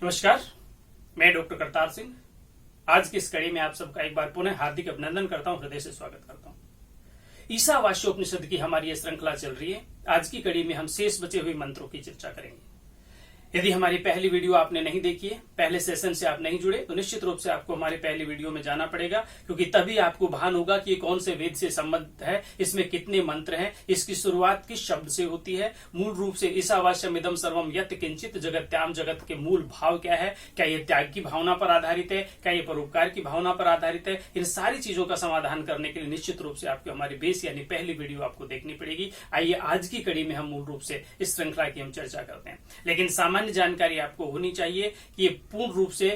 नमस्कार, मैं डॉक्टर करतार सिंह आज की इस कड़ी में आप सबका एक बार पुनः हार्दिक अभिनंदन करता हूं, हृदय से स्वागत करता हूं। ईशावास्योपनिषद की हमारी यह श्रृंखला चल रही है। आज की कड़ी में हम शेष बचे हुए मंत्रों की चर्चा करेंगे। यदि हमारी पहली वीडियो आपने नहीं देखी है, पहले सेशन से आप नहीं जुड़े, तो निश्चित रूप से आपको हमारे पहली वीडियो में जाना पड़ेगा, क्योंकि तभी आपको भान होगा कि ये कौन से वेद से संबंधित है, इसमें कितने मंत्र हैं, इसकी शुरुआत किस शब्द से होती है, मूल रूप से ईशावास्यमिदं सर्वम यत् किंचित जगत्याम जगत के मूल भाव क्या है, क्या ये त्याग की भावना पर आधारित है, क्या ये परोपकार की भावना पर आधारित है। इन सारी चीजों का समाधान करने के लिए निश्चित रूप से आपको हमारी बेस यानी पहली वीडियो आपको देखनी पड़ेगी। आइए आज की कड़ी में हम मूल रूप से इस श्रृंखला की हम चर्चा करते हैं, लेकिन सामान्य जानकारी आपको होनी चाहिए कि ये पूर्ण रूप से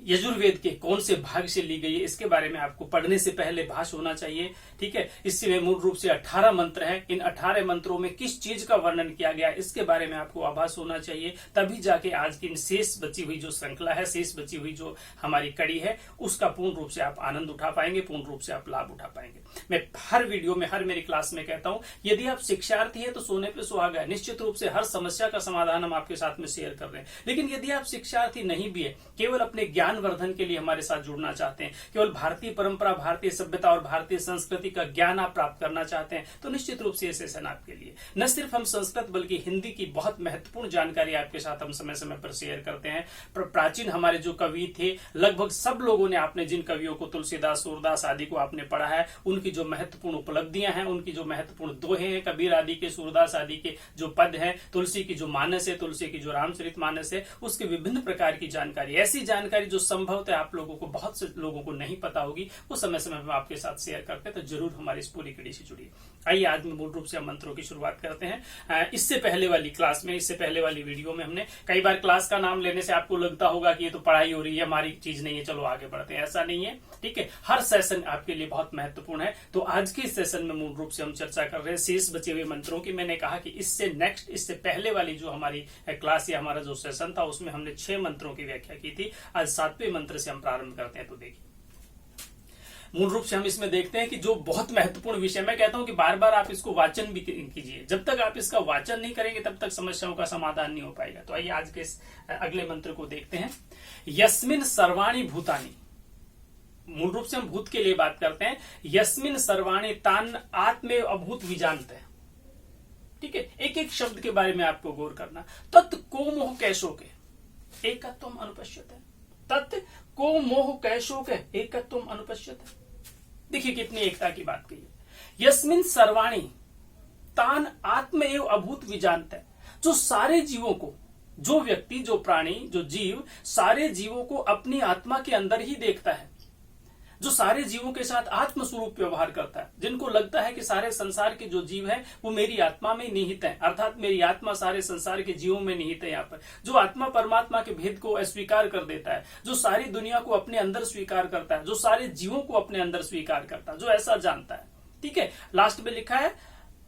यजुर्वेद के कौन से भाग से ली गई है, इसके बारे में आपको पढ़ने से पहले भाष होना चाहिए। ठीक है, इसमें मूल रूप से 18 मंत्र हैं। इन 18 मंत्रों में किस चीज का वर्णन किया गया है, इसके बारे में आपको आभास होना चाहिए। तभी जाके आज की शेष बची हुई जो श्रृंखला है, शेष बची हुई जो हमारी कड़ी है, उसका पूर्ण रूप से आप आनंद उठा पाएंगे, पूर्ण रूप से आप लाभ उठा पाएंगे। मैं हर वीडियो में, हर मेरी क्लास में कहता हूं, यदि आप शिक्षार्थी है तो सोने पे सुहागा है। निश्चित रूप से हर समस्या का समाधान हम आपके साथ में शेयर कर रहे हैं। लेकिन यदि आप शिक्षार्थी नहीं भी है, केवल अपने ज्ञान वर्धन के लिए हमारे साथ जुड़ना चाहते हैं, केवल भारतीय परंपरा, भारतीय सभ्यता और भारतीय संस्कृति का ज्ञान आप प्राप्त करना चाहते हैं, तो निश्चित रूप से ये सेशन आपके लिए। न सिर्फ हम संस्कृत बल्कि हिंदी की बहुत महत्वपूर्ण जानकारी आपके साथ हम समय समय पर शेयर करते हैं। प्राचीन हमारे जो कवि थे, लगभग सब लोगों ने, आपने जिन कवियों को तुलसीदास, सूरदास आदि को आपने पढ़ा है, उनकी जो महत्वपूर्ण उपलब्धियां हैं, उनकी जो महत्वपूर्ण दोहे हैं, कबीर आदि के, सूरदास आदि के जो पद हैं, तुलसी की जो मानस है, तुलसी की जो रामचरित मानस है, उसके विभिन्न प्रकार की जानकारी, ऐसी जानकारी जो संभवतः आप लोगों को, बहुत से लोगों को नहीं पता होगी, वो समय समय में आपके साथ शेयर करते हैं। तो जरूर हमारी इस पूरी कड़ी से जुड़िए। आइए आज में मूल रूप से हम मंत्रों की शुरुआत करते हैं। इससे पहले वाली क्लास में, इससे पहले वाली वीडियो में हमने कई बार, क्लास का नाम लेने से आपको लगता होगा कि ये तो पढ़ाई हो रही है, हमारी चीज नहीं है, चलो आगे बढ़ते हैं। ऐसा नहीं है। ठीक है, हर सेशन आपके लिए बहुत महत्वपूर्ण है। तो आज के सेशन में मूल रूप से हम चर्चा कर रहे हैं शेष बचे हुए मंत्रों की। मैंने कहा कि इससे नेक्स्ट, इससे पहले वाली जो हमारी क्लास या हमारा जो सेशन था, उसमें हमने 6 मंत्रों की व्याख्या की थी। आज 7वें मंत्र से हम प्रारंभ करते हैं। तो देखिए, मूल रूप से हम इसमें देखते हैं कि जो बहुत महत्वपूर्ण विषय, मैं कहता हूं कि बार बार आप इसको वाचन भी कीजिए। जब तक आप इसका वाचन नहीं करेंगे तब तक समस्याओं का समाधान नहीं हो पाएगा। तो आइए आज के इस अगले मंत्र को देखते हैं। यस्मिन सर्वाणि भूतानि, मूल रूप से हम भूत के लिए बात करते हैं। यस्मिन सर्वाणि तान आत्मे अभूत विजानत है। ठीक है, एक एक शब्द के बारे में आपको गौर करना। तत् को मोह कैशोके एकत्वम अनुपश्यते, तत् को मोह कैशोके एकत्वम अनुपश्यते। देखिए कितनी एकता की बात कही है। यस्मिन सर्वाणि तान आत्म एव अभूत विजानत है। जो सारे जीवों को, जो व्यक्ति, जो प्राणी, जो जीव, सारे जीवों को अपनी आत्मा के अंदर ही देखता है, जो सारे जीवों के साथ आत्मस्वरूप व्यवहार करता है, जिनको लगता है कि सारे संसार के जो जीव हैं वो मेरी आत्मा में निहित है, अर्थात मेरी आत्मा सारे संसार के जीवों में निहित है। यहाँ पर जो आत्मा परमात्मा के भेद को अस्वीकार कर देता है, जो सारी दुनिया को अपने अंदर स्वीकार करता है, जो सारे जीवों को अपने अंदर स्वीकार करता है, जो ऐसा जानता है। ठीक है, लास्ट में लिखा है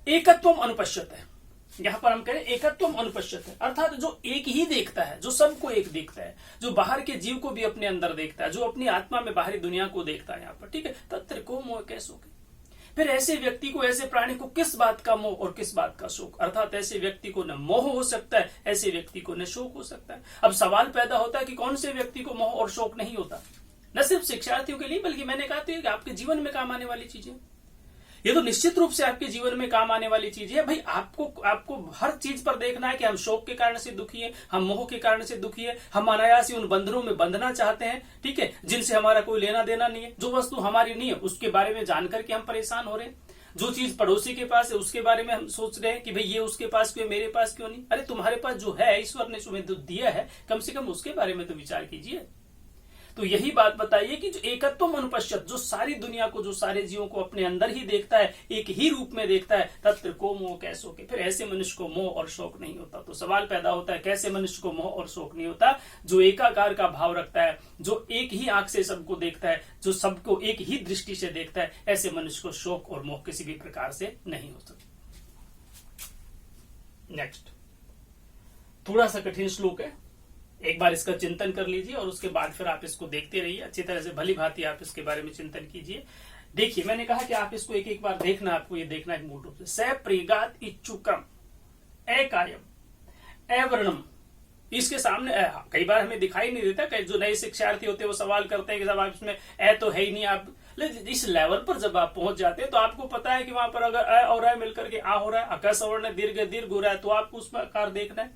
एकत्वम अनुपश्यते है। यहां पर हम कह रहे हैं एकत्वम अनुपश्यते, अर्थात जो एक ही देखता है, जो सबको एक देखता है, जो बाहर के जीव को भी अपने अंदर देखता है, जो अपनी आत्मा में बाहरी दुनिया को देखता है। यहाँ पर ठीक है, तत्र को मोह कैशोके। फिर ऐसे व्यक्ति को, ऐसे प्राणी को किस बात का मोह और किस बात का शोक, अर्थात ऐसे व्यक्ति को न मोह हो सकता है, ऐसे व्यक्ति को न शोक हो सकता है। अब सवाल पैदा होता है कि कौन से व्यक्ति को मोह और शोक नहीं होता। न सिर्फ शिक्षार्थियों के लिए, बल्कि मैंने कहा कि आपके जीवन में काम आने वाली चीजें, ये तो निश्चित रूप से आपके जीवन में काम आने वाली चीज है। भाई आपको हर चीज पर देखना है कि हम शोक के कारण से दुखी है, हम मोह के कारण से दुखी है, हम अनायास ही उन बंधनों में बंधना चाहते हैं। ठीक है, जिनसे हमारा कोई लेना देना नहीं है, जो वस्तु हमारी नहीं है उसके बारे में जानकर के हम परेशान हो रहे हैं, जो चीज पड़ोसी के पास है उसके बारे में हम सोच रहे हैं कि भाई ये उसके पास क्यों, मेरे पास क्यों नहीं। अरे तुम्हारे पास जो है, ईश्वर ने तुम्हें दिया है, कम से कम उसके बारे में तो विचार कीजिए। तो यही बात बताइए कि जो एकत्वम अनुपश्यत, जो सारी दुनिया को, जो सारे जीवों को अपने अंदर ही देखता है, एक ही रूप में देखता है, तत्र को मोह कैशोके। फिर ऐसे मनुष्य को मोह और शोक नहीं होता। तो सवाल पैदा होता है, कैसे मनुष्य को मोह और शोक नहीं होता? जो एकाकार का भाव रखता है, जो एक ही आंख से सबको देखता है, जो सबको एक ही दृष्टि से देखता है, ऐसे मनुष्य को शोक और मोह किसी भी प्रकार से नहीं हो सकता। नेक्स्ट, थोड़ा सा कठिन श्लोक है, एक बार इसका चिंतन कर लीजिए और उसके बाद फिर आप इसको देखते रहिए, अच्छी तरह से भली भांति आप इसके बारे में चिंतन कीजिए। देखिए, मैंने कहा कि आप इसको एक एक बार देखना, आपको ये देखना है मूल रूप से। स प्रेगात इच्छुक्रम अकायम अवर्णम इसके सामने कई बार हमें दिखाई नहीं देता, कई जो नए शिक्षार्थी होते हैं वो सवाल करते हैं कि साहब आप इसमें ए तो है ही नहीं। आप इस लेवल पर जब आप पहुंच जाते हैं तो आपको पता है कि वहां पर अगर अ और अ मिलकर के आ हो रहा है, अक सवर्ण दीर्घ दीर्घ हो रहा है, तो आपको उसमें आकार देखना है।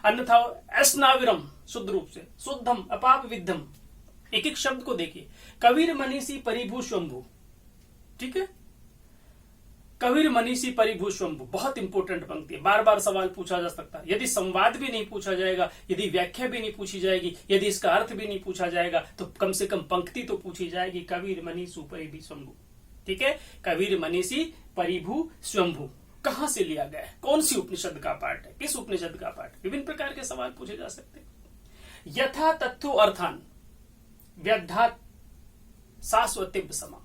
अन्यथा अस्नाविरम शुद्ध रूप से, शुद्धम अपाप विद्धम, एक एक शब्द को देखिए। कबीर मनीषी परिभू स्वंभू, ठीक है, कबीर मनीषी परिभू स्वंभू, बहुत इंपॉर्टेंट पंक्ति है, बार बार सवाल पूछा जा सकता है। यदि संवाद भी नहीं पूछा जाएगा, यदि व्याख्या भी नहीं पूछी जाएगी, यदि इसका अर्थ भी नहीं पूछा जाएगा, तो कम से कम पंक्ति तो पूछी जाएगी, कबीर मनीषु परिभू स्वंभू। ठीक है, कबीर मनीषी परिभू स्वंभू कहां से लिया गया है, कौन सी उपनिषद का पाठ है, किस उपनिषद का पाठ है, विभिन्न प्रकार के सवाल पूछे जा सकते हैं। यथा तत्थो अर्थान व्यद्धात शाश्वतिब समा,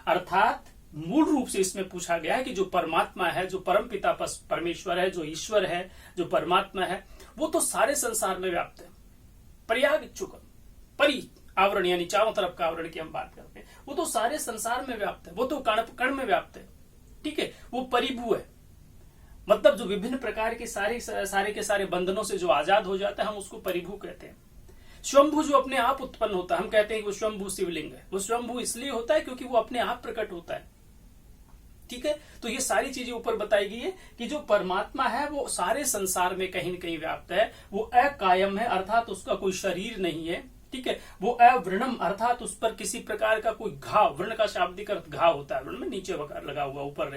अर्थात मूल रूप से इसमें पूछा गया है कि जो परमात्मा है, जो परम पिता परमेश्वर है, जो ईश्वर है, जो परमात्मा है, वो तो सारे संसार में व्याप्त है। पर्याग इच्छुक परि आवरण यानी चारों तरफ का आवरण की हम बात करते हैं, वो तो सारे संसार में व्याप्त है, वो तो कण कण में व्याप्त है। ठीक है, वो परिभू है, मतलब जो विभिन्न प्रकार के सारे के सारे बंधनों से जो आजाद हो जाता है, हम उसको परिभू कहते हैं। स्वयंभू जो अपने आप उत्पन्न होता है, हम कहते हैं कि वो स्वयंभू शिवलिंग है। वो स्वयंभू इसलिए होता है क्योंकि वो अपने आप प्रकट होता है। ठीक है, तो ये सारी चीजें ऊपर बताई गई है कि जो परमात्मा है वो सारे संसार में कहीं न कहीं व्याप्त है। वो अकायम है, अर्थात उसका कोई शरीर नहीं है। ठीक है, वो अवृणम, अर्थात उस पर किसी प्रकार का कोई घाव, वर्ण का शाब्दिक अर्थ घाव होता है, वर्ण में नीचे लगा हुआ, ऊपर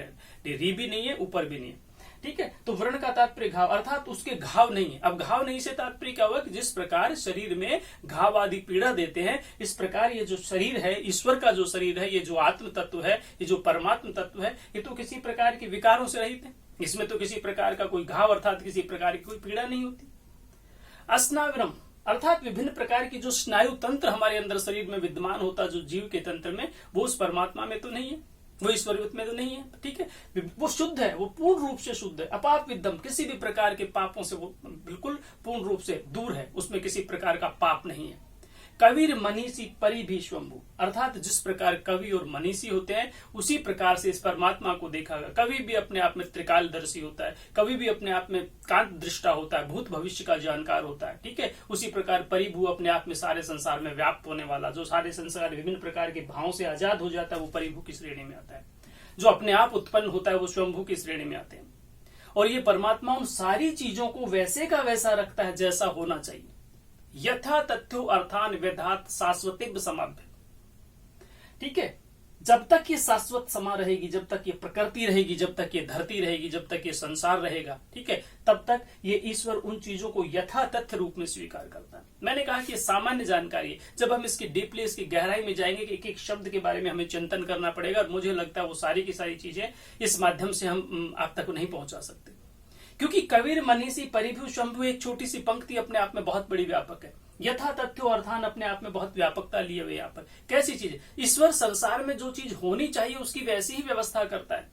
री भी नहीं है, ऊपर भी नहीं है। ठीक है, तो वर्ण का तात्पर्य घाव, अर्थात उसके घाव नहीं है। अब घाव नहीं से तात्पर्य क्या हुआ कि जिस प्रकार शरीर में घाव आदि पीड़ा देते हैं, इस प्रकार ये जो शरीर है, ईश्वर का जो शरीर है, ये जो आत्म तत्व है, ये जो परमात्म तत्व है, ये तो किसी प्रकार के विकारों से रहित है। इसमें तो किसी प्रकार का कोई घाव अर्थात किसी प्रकार की कोई पीड़ा नहीं होती। अस्नाविरम, अर्थात विभिन्न प्रकार की जो स्नायु तंत्र हमारे अंदर शरीर में विद्यमान होता, जो जीव के तंत्र में, वो उस परमात्मा में तो नहीं है, वो ईश्वरवत में तो नहीं है। ठीक है, वो शुद्ध है, वो पूर्ण रूप से शुद्ध है। अपाप विद्धम, किसी भी प्रकार के पापों से वो बिल्कुल पूर्ण रूप से दूर है, उसमें किसी प्रकार का पाप नहीं है। कबीर मनीषी परिभी स्वंभू, अर्थात जिस प्रकार कवि और मनीषी होते हैं, उसी प्रकार से इस परमात्मा को देखा गया। कवि भी अपने आप में त्रिकालदर्शी होता है, कवि भी अपने आप में कांत दृष्टा होता है, भूत भविष्य का जानकार होता है। ठीक है, उसी प्रकार परिभू अपने आप में सारे संसार में व्याप्त होने वाला, जो सारे संसार विभिन्न प्रकार के भावों से आजाद हो जाता है, वो परिभू की श्रेणी में आता है। जो अपने आप उत्पन्न होता है, वो स्वयंभू की श्रेणी में आते हैं। और ये परमात्मा उन सारी चीजों को वैसे का वैसा रखता है जैसा होना चाहिए। यथा तथ्यो अर्थान वेदात शाश्वतिब समाभ्य। ठीक है, जब तक ये शाश्वत समा रहेगी, जब तक ये प्रकृति रहेगी, जब तक ये धरती रहेगी, जब तक ये संसार रहेगा, ठीक है, तब तक ये ईश्वर उन चीजों को यथा तथ्य रूप में स्वीकार करता है। मैंने कहा कि ये सामान्य जानकारी है, जब हम इसकी डीपली, इसकी गहराई में जाएंगे कि एक एक शब्द के बारे में हमें चिंतन करना पड़ेगा, और मुझे लगता है वो सारी की सारी चीजें इस माध्यम से हम आप तक नहीं पहुंचा सकते। क्योंकि कबीर मनीषी परिभू स्वंभू एक छोटी सी पंक्ति अपने आप में बहुत बड़ी व्यापक है। यथा तथ्यो अर्थान अपने आप में बहुत व्यापकता लिए हुए यहाँ पर। कैसी चीज, ईश्वर संसार में जो चीज होनी चाहिए उसकी वैसी ही व्यवस्था करता है।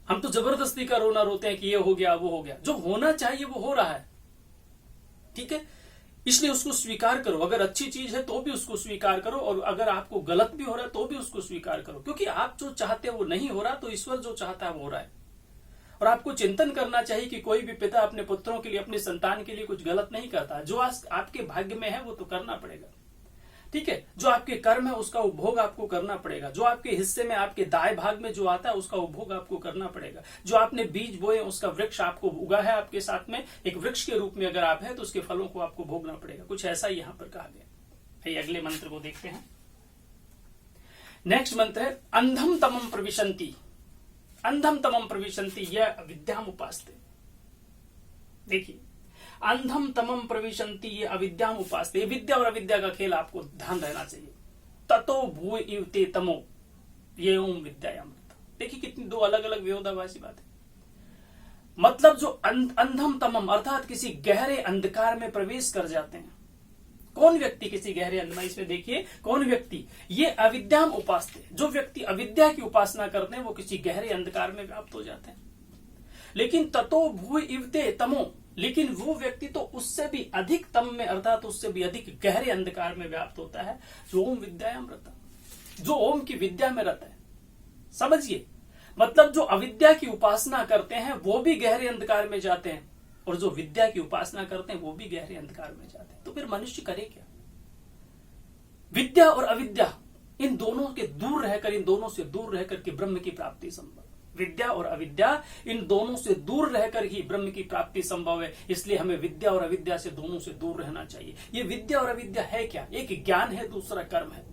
हम तो जबरदस्ती का रोना रोते हैं कि ये हो गया वो हो गया, जो होना चाहिए वो हो रहा है। ठीक है, इसलिए उसको स्वीकार करो। अगर अच्छी चीज है तो भी उसको स्वीकार करो, और अगर आपको गलत भी हो रहा है तो भी उसको स्वीकार करो, क्योंकि आप जो चाहते हैं वो नहीं हो रहा, तो ईश्वर जो चाहता है वो हो रहा है। और आपको चिंतन करना चाहिए कि कोई भी पिता अपने पुत्रों के लिए, अपने संतान के लिए कुछ गलत नहीं करता। जो आपके भाग्य में है वो तो करना पड़ेगा। ठीक है, जो आपके कर्म है उसका उपभोग आपको करना पड़ेगा। जो आपके हिस्से में, आपके दाएं भाग में जो आता है उसका उपभोग आपको करना पड़ेगा। जो आपने बीज बोए उसका वृक्ष आपको उगा है, आपके साथ में एक वृक्ष के रूप में अगर आप है, तो उसके फलों को आपको भोगना पड़ेगा। कुछ ऐसा यहाँ पर कहा गया। अगले मंत्र को देखते हैं। नेक्स्ट मंत्र है अंधम तमम प्रविशंति। अंधम तमम प्रविशंति यह अविद्याम उपास्ते। देखिए, अंधम तमम प्रविशंति ये अविद्याम उपास्ते। विद्या और अविद्या का खेल आपको ध्यान रहना चाहिए। ततो भू इव ते तमो ये ओम विद्यायाम। देखिए कितनी दो अलग अलग विरोधाभासी बात है। मतलब जो अंधम तमम अर्थात किसी गहरे अंधकार में प्रवेश कर जाते हैं। कौन व्यक्ति किसी गहरे अंधकार, इसमें देखिए कौन व्यक्ति, ये अविद्याम उपासते। जो व्यक्ति अविद्या की उपासना करते हैं वो किसी गहरे अंधकार में व्याप्त हो जाते हैं। लेकिन ततो भू इवते तमो, लेकिन वो व्यक्ति तो उससे भी अधिक तम में अर्थात उससे भी अधिक गहरे अंधकार में व्याप्त होता है, जो ओम विद्यायाम रता, जो ओम की विद्या में रता है। समझिए, मतलब जो अविद्या की उपासना करते हैं वो भी गहरे अंधकार में जाते हैं, और जो विद्या की उपासना करते हैं वो भी गहरे अंधकार में जाते हैं। तो फिर मनुष्य करे क्या? विद्या और अविद्या इन दोनों के दूर रहकर, इन दोनों से दूर रहकर के ब्रह्म की प्राप्ति संभव। विद्या और अविद्या इन दोनों से दूर रहकर ही ब्रह्म की प्राप्ति संभव है। इसलिए हमें विद्या और अविद्या से दोनों से दूर रहना चाहिए। ये विद्या और अविद्या है क्या? एक ज्ञान है, दूसरा कर्म है।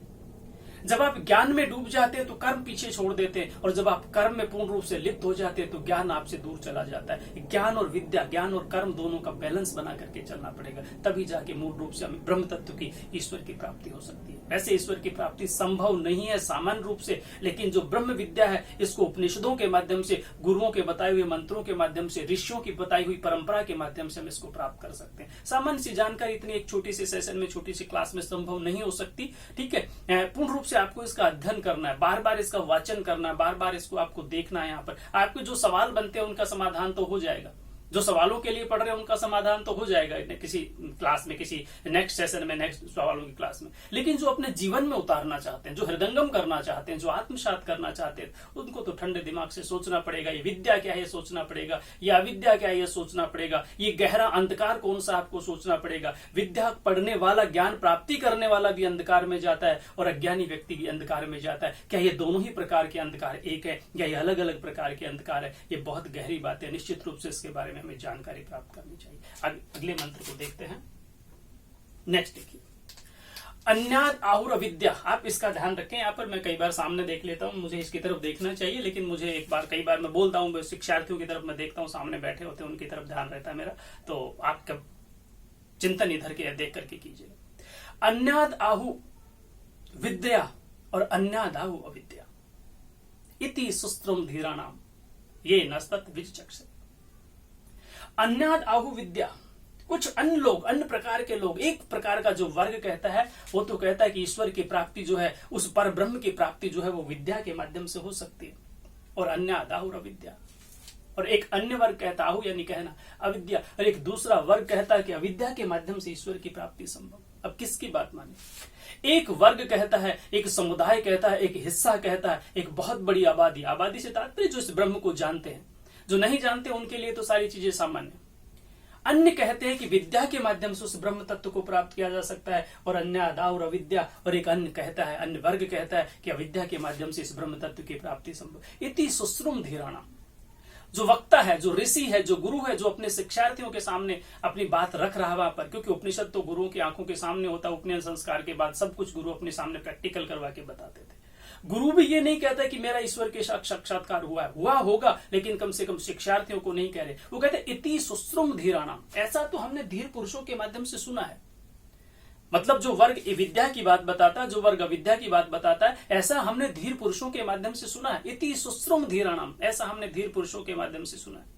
जब आप ज्ञान में डूब जाते हैं तो कर्म पीछे छोड़ देते हैं, और जब आप कर्म में पूर्ण रूप से लिप्त हो जाते हैं तो ज्ञान आपसे दूर चला जाता है। ज्ञान और विद्या, ज्ञान और कर्म दोनों का बैलेंस बना करके चलना पड़ेगा, तभी जाके मूल रूप से हमें ब्रह्म तत्व की, ईश्वर की प्राप्ति हो सकती है। वैसे ईश्वर की प्राप्ति संभव नहीं है सामान्य रूप से, लेकिन जो ब्रह्म विद्या है इसको उपनिषदों के माध्यम से, गुरुओं के बताए हुए मंत्रों के माध्यम से, ऋषियों की बताई हुई परंपरा के माध्यम से हम इसको प्राप्त कर सकते हैं। सामान्य सी जानकारी इतनी एक छोटी सी सेशन में, छोटी सी क्लास में संभव नहीं हो सकती। ठीक है, पूर्ण रूप से आपको इसका अध्ययन करना है, बार बार इसका वाचन करना है, बार बार इसको आपको देखना है। यहाँ पर आपके जो सवाल बनते हैं उनका समाधान तो हो जाएगा, जो सवालों के लिए पढ़ रहे हैं उनका समाधान तो हो जाएगा किसी क्लास में, किसी नेक्स्ट सेशन में, नेक्स्ट सवालों की क्लास में। लेकिन जो अपने जीवन में उतारना चाहते हैं, जो हृदयंगम करना चाहते हैं, जो आत्मसात करना चाहते हैं, उनको तो ठंडे दिमाग से सोचना पड़ेगा। ये विद्या क्या है ये सोचना पड़ेगा, ये अविद्या क्या है ये सोचना पड़ेगा, ये गहरा अंधकार कौन सा आपको सोचना पड़ेगा। विद्या पढ़ने वाला, ज्ञान प्राप्ति करने वाला भी अंधकार में जाता है और अज्ञानी व्यक्ति भी अंधकार में जाता है। क्या ये दोनों ही प्रकार के अंधकार एक है या ये अलग अलग प्रकार के अंधकार है? ये बहुत गहरी बात है। निश्चित रूप से इसके बारे में हमें जानकारी प्राप्त करनी चाहिए। अगले मंत्र को देखते हैं। नेक्स्ट देखिए, अन्याद आहुर अविद्या। आप इसका ध्यान रखें, यहाँ पर मैं कई बार सामने देख लेता हूं, मुझे इसकी तरफ देखना चाहिए, लेकिन मुझे कई बार मैं बोलता हूं, शिक्षार्थियों की तरफ मैं देखता हूं, सामने बैठे होते हैं, उनकी तरफ ध्यान रहता है मेरा, तो आपका चिंतन इधर के देख करके कीजिए। अन्याद आहु विद्या और अन्याद आहु अविद्या इति सुस्त्रम धीराणाम ये नस्तत विचक्षे। अन्याद आहु विद्या, कुछ अन्य लोग, अन्य प्रकार के लोग, एक प्रकार का जो वर्ग कहता है वो तो कहता है कि ईश्वर की प्राप्ति जो है, उस पर ब्रह्म की प्राप्ति जो है वो विद्या के माध्यम से हो सकती है, और अन्याद आहु अविद्या। और एक अन्य वर्ग कहता, आहु यानी कहना, अविद्या, और एक दूसरा वर्ग कहता है कि अविद्या के माध्यम से ईश्वर की प्राप्ति संभव। अब किसकी बात माने? एक वर्ग कहता है, एक समुदाय कहता है, एक हिस्सा कहता है, एक बहुत बड़ी आबादी, आबादी से तात्पर्य जो इस ब्रह्म को जानते हैं, जो नहीं जानते उनके लिए तो सारी चीजें सामान्य। अन्य कहते हैं कि विद्या के माध्यम से उस ब्रह्म तत्व को प्राप्त किया जा सकता है, और अन्याद और अविद्या, और एक अन्य कहता है, अन्य वर्ग कहता है कि अविद्या के माध्यम से इस ब्रह्म तत्व की प्राप्ति संभव। इति सुश्रुम धीराणा, जो वक्ता है, जो ऋषि है, जो गुरु है, जो अपने शिक्षार्थियों के सामने अपनी बात रख रहा है वहां पर, क्योंकि उपनिषद तो गुरुओं की आंखों के सामने होता है। उपनयन संस्कार के बाद सब कुछ गुरु अपने सामने प्रैक्टिकल करवा के बताते थे। गुरु भी ये नहीं कहता कि मेरा ईश्वर के साक्षात्कार हुआ है, हुआ होगा, लेकिन कम से कम शिक्षार्थियों को नहीं कह रहे। वो कहते इति सुश्रुम धीराणाम, ऐसा तो हमने धीर पुरुषों के माध्यम से सुना है। मतलब जो वर्ग विद्या की बात बताता है, जो वर्ग अविद्या की बात बताता है, ऐसा हमने धीर पुरुषों के माध्यम से सुना है। इति सुश्रुम धीराणाम, ऐसा हमने धीर पुरुषों के माध्यम से सुना है।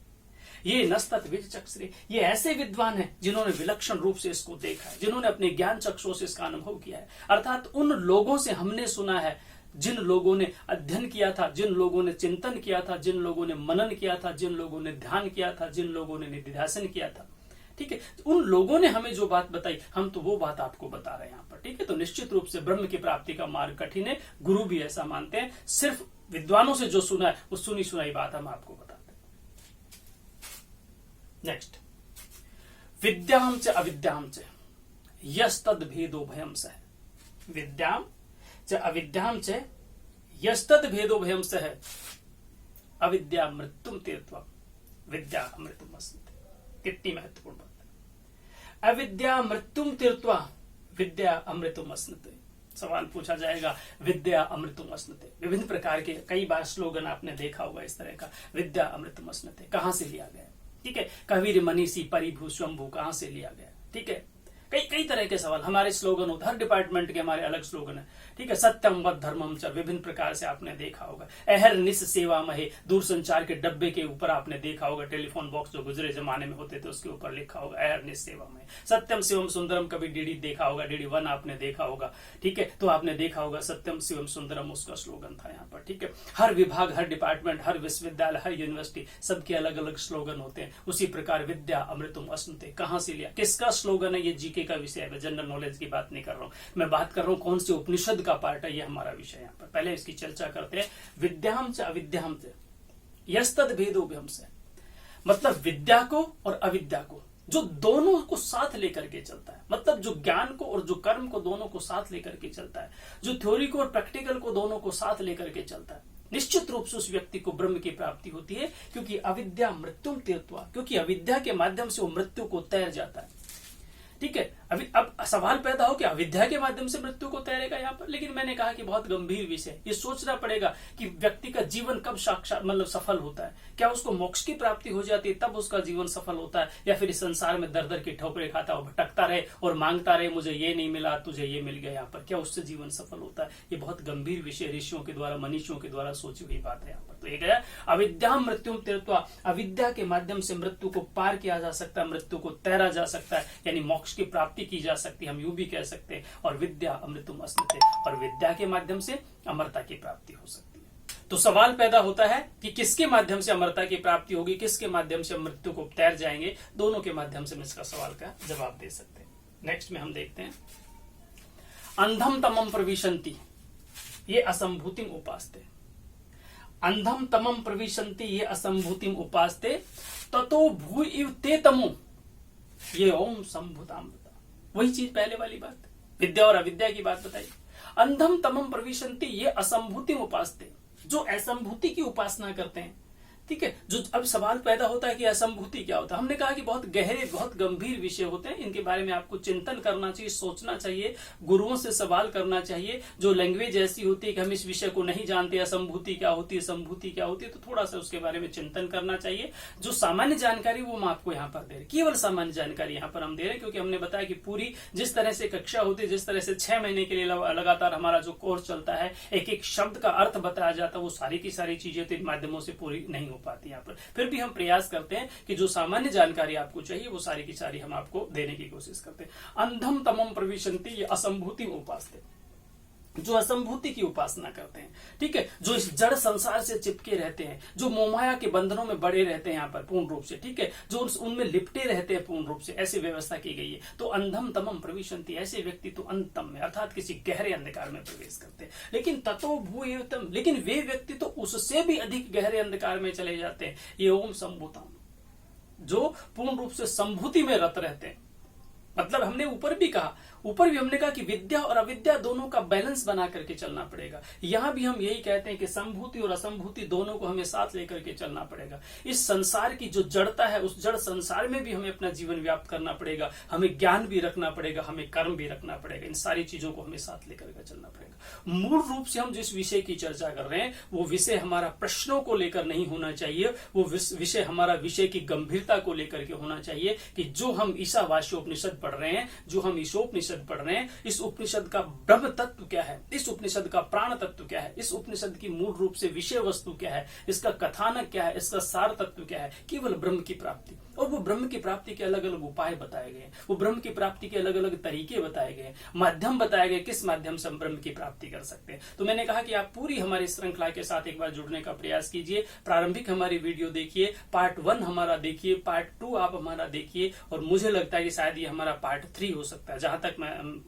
ये नस्तत विचक्षरे, ये ऐसे विद्वान हैं जिन्होंने विलक्षण रूप से इसको देखा है, जिन्होंने अपने ज्ञान चक्षुओं से इसका अनुभव किया है। अर्थात उन लोगों से हमने सुना है जिन लोगों ने अध्ययन किया था, जिन लोगों ने चिंतन किया था, जिन लोगों ने मनन किया था, जिन लोगों ने ध्यान किया था, जिन लोगों ने निधिध्यासन किया था। ठीक है, उन लोगों ने हमें जो बात बताई, हम तो वो बात आपको बता रहे हैं यहाँ पर। ठीक है, तो निश्चित रूप से ब्रह्म की प्राप्ति का मार्ग कठिन है, गुरु भी ऐसा मानते हैं। सिर्फ विद्वानों से जो सुना है वो सुनी सुनाई बात हम आपको बताते हैं। नेक्स्ट, विद्याम च अविद्याम च यस्तद भेदो भयम सह। विद्याम च अविद्याम च यस्तद भेदो भयम सह अविद्या मृत्युम तीर्थवा विद्या अमृतम अस्मि। कितनी महत्वपूर्ण बात है। अविद्या मृत्युम तीर्थवा विद्या अमृतम अस्मि। सवाल पूछा जाएगा, विद्या अमृतम अस्मि, विभिन्न प्रकार के कई बार स्लोगन आपने देखा होगा इस तरह का, विद्या अमृतम अस्मि कहां से लिया गया? ठीक है, कबीर मनीषी परिभू स्वंभू कहां से लिया गया? ठीक है, कई तरह के सवाल हमारे स्लोगन होते हैं, हर डिपार्टमेंट के हमारे अलग स्लोगन है। ठीक है, सत्यम वद धर्मम च, विभिन्न प्रकार से आपने देखा होगा। अहर निस सेवा महे, दूरसंचार के डब्बे के ऊपर आपने देखा होगा, टेलीफोन बॉक्स जो गुजरे जमाने में होते थे उसके ऊपर लिखा होगा अहर निस सेवा महे। सत्यम शिवम सुंदरम कभी डीडी देखा होगा, डीडी 1 आपने देखा होगा। ठीक है, तो आपने देखा होगा सत्यम शिवम सुंदरम उसका स्लोगन था यहाँ पर। ठीक है, हर विभाग, हर डिपार्टमेंट, हर विश्वविद्यालय, हर यूनिवर्सिटी, सबके अलग अलग स्लोगन होते हैं। उसी प्रकार विद्या अमृतम अस्मि कहां से लिया, किसका स्लोगन है? ये जीके का विषय है, जनरल नॉलेज की बात नहीं कर रहा हूं मैं, बात कर रहा हूं कौन से उपनिषद का पार्ट है, ये हमारा विषय यहाँ पर। पहले इसकी चर्चा करते हैं। विद्याम च अविद्याम च यस्तद भेदो भयम से, मतलब विद्या को और अविद्या को, जो दोनों को साथ लेकर के चलता है, मतलब जो ज्ञान को और जो कर्म को दोनों को साथ लेकर के चलता है, जो थ्योरी को और प्रैक्टिकल को दोनों को साथ लेकर के चलता है, निश्चित रूप से उस व्यक्ति को ब्रह्म की प्राप्ति होती है। क्योंकि अविद्या मृत्युम तीर्थवा, क्योंकि अविद्या के माध्यम से वो मृत्यु को तैर जाता है। ठीक है, अभी अब सवाल पैदा हो कि अविद्या के माध्यम से मृत्यु को तैरेगा यहाँ पर, लेकिन मैंने कहा कि बहुत गंभीर विषय, ये सोचना पड़ेगा कि व्यक्ति का जीवन कब साक्षात मतलब सफल होता है। क्या उसको मोक्ष की प्राप्ति हो जाती है तब उसका जीवन सफल होता है, या फिर इस संसार में दर दर की ठोकरें खाता और भटकता रहे और मांगता रहे मुझे ये नहीं मिला तुझे ये मिल गया, यहाँ पर क्या उससे जीवन सफल होता है। ये बहुत गंभीर विषय ऋषियों के द्वारा मनीषियों के द्वारा सोची हुई बात है यहाँ पर। तो ये गया अविद्या मृत्युम तीर्थवा, अविद्या के माध्यम से मृत्यु को पार किया जा सकता है, मृत्यु को तैरा जा सकता है, यानी मोक्ष की प्राप्ति की जा सकती है, हम यूं भी कह सकते हैं। और विद्या अमृतम अस्मृते, और विद्या के माध्यम से अमरता की प्राप्ति हो सकती है। तो सवाल पैदा होता है कि किसके माध्यम से अमरता की प्राप्ति होगी, किसके माध्यम से मृत्यु को तैर जाएंगे। दोनों के माध्यम से हम इसका सवाल का जवाब दे सकते हैं। नेक्स्ट में हम देखते हैं अंधम तमम प्रविशंति ये असंभूतिम उपास्ते, अंधम तमम प्रविशंति ये असंभूतिम उपास्ते ततो भू इव ते तमो ये ओम संभूतामृता। वही चीज पहले वाली बात, विद्या और अविद्या की बात बताई। अंधम तमम प्रविशंति ये असंभूतिम उपास्ते, जो असंभूति की उपासना करते हैं। ठीक है, जो अब सवाल पैदा होता है कि असंभूति क्या होता है। हमने कहा कि बहुत गहरे बहुत गंभीर विषय होते हैं, इनके बारे में आपको चिंतन करना चाहिए, सोचना चाहिए, गुरुओं से सवाल करना चाहिए। जो लैंग्वेज ऐसी होती है कि हम इस विषय को नहीं जानते, असंभूति क्या होती है, संभूति क्या होती है, तो थोड़ा सा उसके बारे में चिंतन करना चाहिए। जो सामान्य जानकारी वो हम आपको यहाँ पर दे रहे, केवल सामान्य जानकारी यहाँ पर हम दे रहे हैं, क्योंकि हमने बताया कि पूरी जिस तरह से कक्षा होती है, जिस तरह से 6 महीने के लिए लगातार हमारा जो कोर्स चलता है, एक एक शब्द का अर्थ बताया जाता है, वो सारी की सारी चीजें तो इन माध्यमों से पूरी नहीं पाती यहाँ पर। फिर भी हम प्रयास करते हैं कि जो सामान्य जानकारी आपको चाहिए वो सारी की सारी हम आपको देने की कोशिश करते हैं। अंधम तमम प्रविशंति ये असंभूति उपासते, जो असंभूति की उपासना करते हैं। ठीक है, जो इस जड़ संसार से चिपके रहते हैं, जो मोहमाया के बंधनों में बड़े रहते हैं यहाँ पर पूर्ण रूप से। ठीक है, जो उनमें लिपटे रहते हैं पूर्ण रूप से, ऐसी व्यवस्था की गई है। तो अंधम तमम प्रविशंति, ऐसे व्यक्ति तो अंतम में अर्थात किसी गहरे अंधकार में प्रवेश करते हैं। लेकिन ततो भूयतम, लेकिन वे व्यक्ति तो उससे भी अधिक गहरे अंधकार में चले जाते हैं। ये ओम संभूतम, जो पूर्ण रूप से संभूति में रत रहते हैं। मतलब हमने ऊपर भी कहा, ऊपर भी हमने कहा कि विद्या और अविद्या दोनों का बैलेंस बना करके चलना पड़ेगा। यहां भी हम यही कहते हैं कि संभूति और असंभूति दोनों को हमें साथ लेकर के चलना पड़ेगा। इस संसार की जो जड़ता है, उस जड़ संसार में भी हमें अपना जीवन व्याप्त करना पड़ेगा, हमें ज्ञान भी रखना पड़ेगा, हमें कर्म भी रखना पड़ेगा। इन सारी चीजों को हमें साथ लेकर के चलना पड़ेगा। मूल रूप से हम जिस विषय की चर्चा कर रहे हैं वो विषय हमारा प्रश्नों को लेकर नहीं होना चाहिए, वो विषय हमारा विषय की गंभीरता को लेकर के होना चाहिए कि जो हम ईशावास्योपनिषद पढ़ रहे हैं, जो हम ईशोपनिषद पढ़ रहे हैं, इस उपनिषद का ब्रह्म तत्व क्या है, इस उपनिषद का प्राण तत्व क्या है, इस उपनिषद की मूल रूप से विषय वस्तु क्या है, इसका कथानक क्या है, इसका सार तत्व क्या है। केवल ब्रह्म की प्राप्ति, और वो ब्रह्म की प्राप्ति के अलग अलग उपाय बताए गए, वो ब्रह्म की प्राप्ति के अलग अलग तरीके बताए गए, माध्यम बताए गए, किस माध्यम से हम ब्रह्म की प्राप्ति कर सकते हैं। तो मैंने कहा कि आप पूरी हमारी श्रृंखला के साथ एक बार जुड़ने का प्रयास कीजिए। प्रारंभिक हमारी वीडियो देखिए, पार्ट 1 हमारा देखिए, पार्ट 2 आप हमारा देखिए, और मुझे लगता है कि शायद ये हमारा पार्ट 3 हो सकता है, जहां तक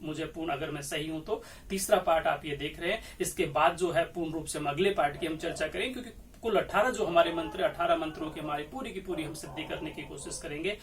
मुझे पूर्ण, अगर मैं सही हूं तो तीसरा पार्ट आप ये देख रहे हैं। इसके बाद जो है पूर्ण रूप से हम अगले पार्ट की हम चर्चा करेंगे, क्योंकि कुल 18 जो हमारे मंत्र, 18 मंत्रों की हमारी पूरी की पूरी हम सिद्धि करने की कोशिश करेंगे।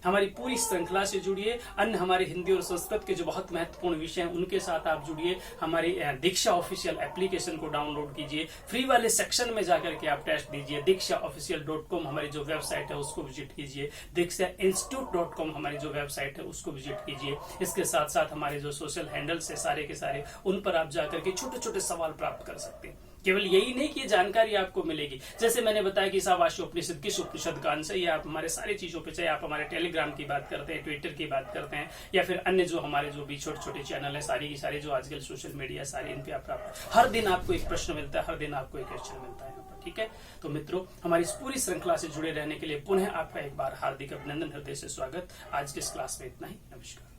हमारी पूरी श्रृंखला से जुड़िए। अन्य हमारे हिंदी और संस्कृत के जो बहुत महत्वपूर्ण विषय हैं उनके साथ आप जुड़िए। हमारी दीक्षा ऑफिशियल एप्लीकेशन को डाउनलोड कीजिए, फ्री वाले सेक्शन में जाकर के आप टेस्ट दीजिए। दीक्षाofficial.com हमारी जो वेबसाइट है उसको विजिट कीजिए। दीक्षाinstitute.com हमारी जो वेबसाइट है उसको विजिट कीजिए। इसके साथ साथ हमारे जो सोशल हैंडल्स है सारे के सारे, उन पर आप जाकर के छोटे छोटे सवाल प्राप्त कर सकते हैं। केवल यही नहीं कि ये जानकारी आपको मिलेगी, जैसे मैंने बताया कि ईशावास्योपनिषद किस उपनिषद का अंश है, ये आप हमारे सारी चीजों पे, चाहे आप हमारे टेलीग्राम की बात करते हैं, ट्विटर की बात करते हैं, या फिर अन्य जो हमारे जो भी छोटे छोटे चैनल है, सारी की सारी जो आजकल सोशल मीडिया सारी, इन पे आप प्राप्त, हर दिन आपको एक प्रश्न मिलता है, हर दिन आपको एक क्वेश्चन मिलता है यहाँ पर। ठीक है, तो मित्रों हमारी इस पूरी श्रृंखला से जुड़े रहने के लिए पुनः आपका एक बार हार्दिक अभिनंदन, हृदय से स्वागत। आज के इस क्लास में इतना ही, नमस्कार।